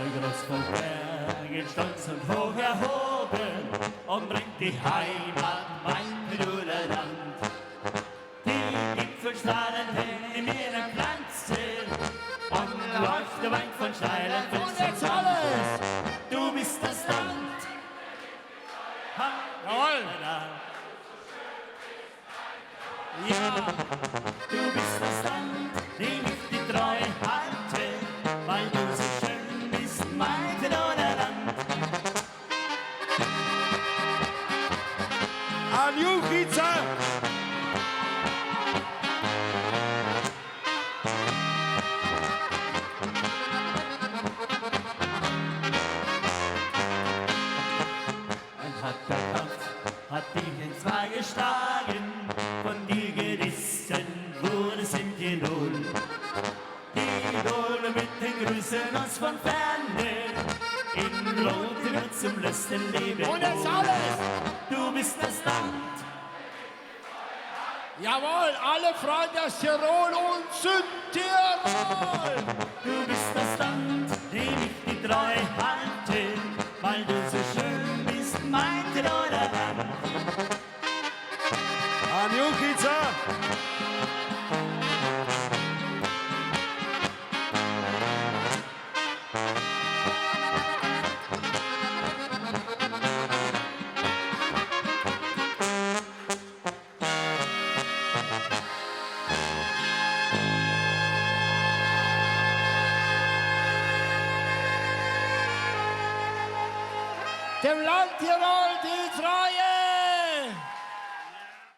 groß von Bergen, stolz und hoch erhoben, umringt die Heimat, mein Bruderland. Die Gipfel strahlen hell in ihrem Glanze und läuft der Wein von steilen Felsen alles. Du bist das Land. Jawohl. Ja. Du bist das Land, dem ich die Treue halte, weil du so schön bist, mein Bruderland. An Juchica. Ein harter Kampf hat dich in zwei geschlagen, von dir gerissen wurde es in Tirol. Die Idole mit den Grüßen uns von Ferne, in Lothringen wird zum letzten Leben. Und jetzt alles. Du bist das Land. Jawohl, alle Freunde aus Tirol und Südtirol. Du bist das Land, dem ich die Treue halte, weil du so schön bist, mein Tiroler Land. An Juchica. Dem Land Tirol die Treue.